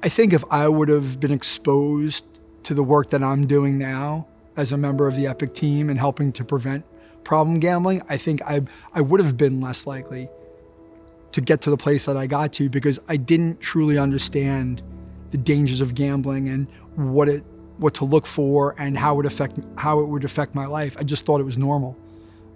I think if I would have been exposed to the work that I'm doing now as a member of the Epic team and helping to prevent problem gambling, I think I would have been less likely to get to the place that I got to, because I didn't truly understand the dangers of gambling and what to look for and how it would affect my life. I just thought it was normal.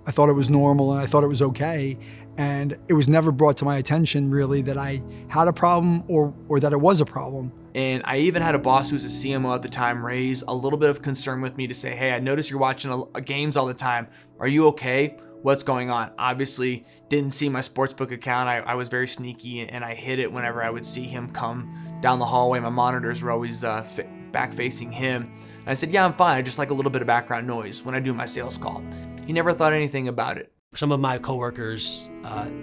I thought it was normal and I thought it was okay. And it was never brought to my attention really that I had a problem or that it was a problem. And I even had a boss who was a CMO at the time raise a little bit of concern with me to say, hey, I noticed you're watching games all the time. Are you okay? What's going on? Obviously, didn't see my sportsbook account. I was very sneaky and I hid it whenever I would see him come down the hallway. My monitors were always back facing him. And I said, yeah, I'm fine. I just like a little bit of background noise when I do my sales call. He never thought anything about it. Some of my coworkers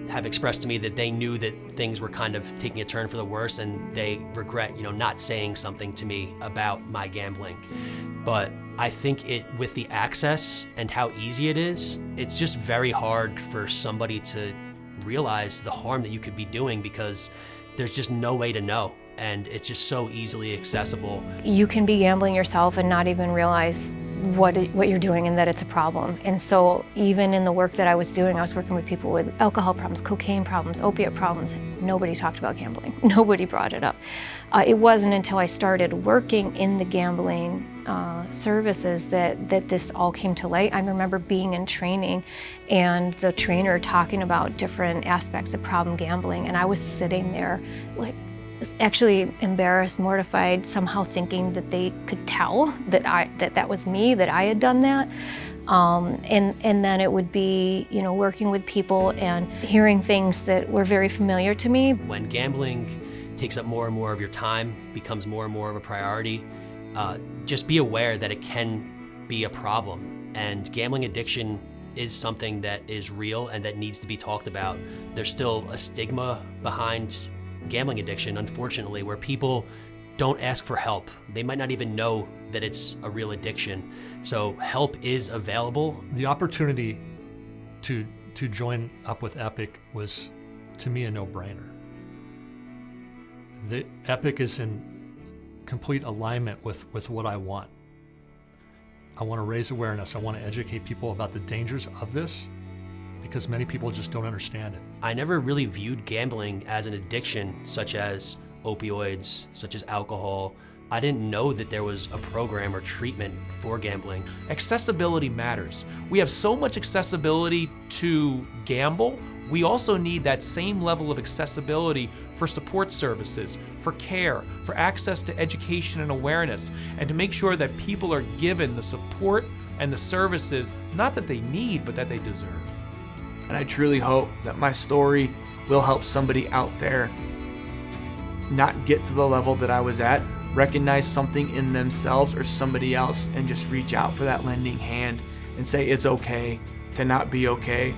have expressed to me that they knew that things were kind of taking a turn for the worse, and they regret, not saying something to me about my gambling. But I think with the access and how easy it is, it's just very hard for somebody to realize the harm that you could be doing, because there's just no way to know. And it's just so easily accessible. You can be gambling yourself and not even realize what you're doing and that it's a problem. And so even in the work that I was doing, I was working with people with alcohol problems, cocaine problems, opiate problems. Nobody talked about gambling. Nobody brought it up. It wasn't until I started working in the gambling services that this all came to light. I remember being in training and the trainer talking about different aspects of problem gambling, and I was sitting there like actually embarrassed, mortified, somehow thinking that they could tell that was me, that I had done that. And then it would be, working with people and hearing things that were very familiar to me. When gambling takes up more and more of your time, becomes more and more of a priority, just be aware that it can be a problem. And gambling addiction is something that is real and that needs to be talked about. There's still a stigma behind gambling addiction, unfortunately, where people don't ask for help. They might not even know that it's a real addiction. So help is available. The opportunity to join up with Epic was, to me, a no-brainer. The Epic is in complete alignment with what I want. I want to raise awareness. I want to educate people about the dangers of this, because many people just don't understand it. I never really viewed gambling as an addiction, such as opioids, such as alcohol. I didn't know that there was a program or treatment for gambling. Accessibility matters. We have so much accessibility to gamble. We also need that same level of accessibility for support services, for care, for access to education and awareness, and to make sure that people are given the support and the services, not that they need, but that they deserve. And I truly hope that my story will help somebody out there not get to the level that I was at, recognize something in themselves or somebody else, and just reach out for that lending hand and say it's okay to not be okay.